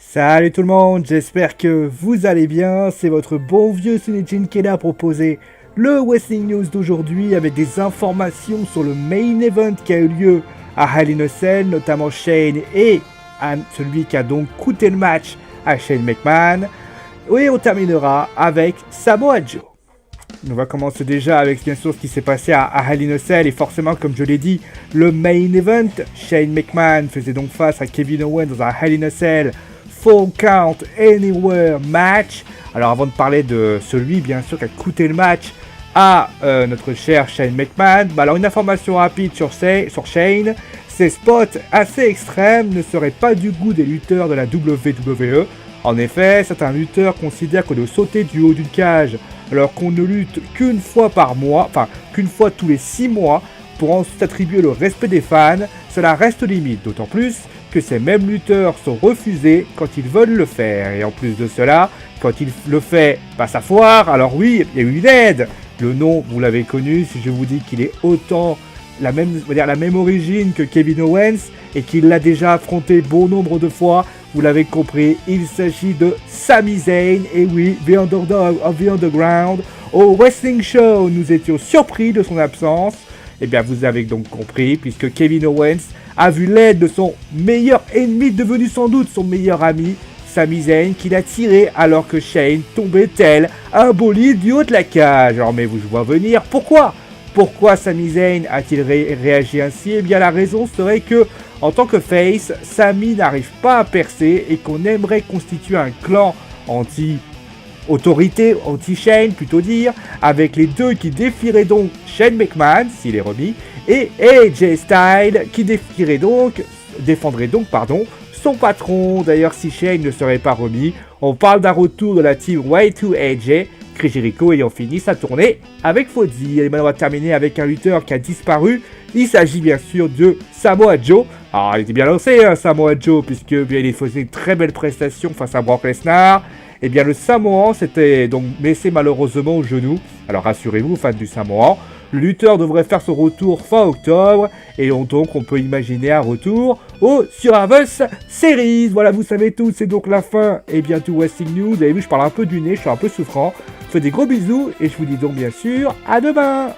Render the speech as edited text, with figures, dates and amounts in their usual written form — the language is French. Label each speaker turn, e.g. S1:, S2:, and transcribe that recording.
S1: Salut tout le monde, j'espère que vous allez bien. C'est votre bon vieux Sunijin qui est là pour proposer le Wrestling News d'aujourd'hui avec des informations sur le main event qui a eu lieu à Hell in a Cell, notamment Shane et celui qui a donc coûté le match à Shane McMahon. Et on terminera avec Samoa Joe. On va commencer déjà avec bien sûr ce qui s'est passé à Hell in a Cell et forcément comme je l'ai dit, le main event. Shane McMahon faisait donc face à Kevin Owens dans un Hell in a Cell Full Count Anywhere match. Alors avant de parler de celui bien sûr qui a coûté le match à notre cher Shane McMahon, alors une information rapide sur Shane, ses spots assez extrêmes ne seraient pas du goût des lutteurs de la WWE. En effet, certains lutteurs considèrent que de sauter du haut d'une cage alors qu'on ne lutte qu'une fois par mois, enfin qu'une fois tous les 6 mois, pour ensuite attribuer le respect des fans, cela reste limite, d'autant plus que ces mêmes lutteurs sont refusés quand ils veulent le faire. Et en plus de cela, quand il le fait, ça foire, alors oui, il y a eu une aide. Le nom, vous l'avez connu, si je vous dis qu'il est autant la même origine que Kevin Owens et qu'il l'a déjà affronté bon nombre de fois, vous l'avez compris, il s'agit de Sami Zayn, et oui, The Underdog of the Underground. Au Wrestling Show, nous étions surpris de son absence. Eh bien, vous avez donc compris, puisque Kevin Owens a vu l'aide de son meilleur ennemi, devenu sans doute son meilleur ami, Sami Zayn, qu'il a tiré alors que Shane tombait tel un bolide du haut de la cage. Alors, mais vous vois venir, pourquoi Sami Zayn a-t-il réagi ainsi? Eh bien, la raison serait que, en tant que face, Sami n'arrive pas à percer et qu'on aimerait constituer un clan anti-autorité, anti-Shane, plutôt dire, avec les deux qui défieraient donc Shane McMahon, s'il est remis, et AJ Styles, qui défendrait donc, son patron. D'ailleurs, si Shane ne serait pas remis, on parle d'un retour de la team Y2AJ, Chris Jericho ayant fini sa tournée avec Fozzy. Et maintenant, on va terminer avec un lutteur qui a disparu. Il s'agit bien sûr de Samoa Joe. Alors, il était bien lancé, Samoa Joe, puisque bien, il faisait une très belle prestation face à Brock Lesnar. Et bien, le Samoan s'était donc blessé malheureusement au genou. Alors, rassurez-vous, fans du Samoan, le lutteur devrait faire son retour fin octobre. Et donc, on peut imaginer un retour au Survivor Series. Voilà, vous savez tout, c'est donc la fin. Et bientôt Wrestling News. Vous avez vu, je parle un peu du nez, je suis un peu souffrant. Je fais des gros bisous et je vous dis donc bien sûr à demain.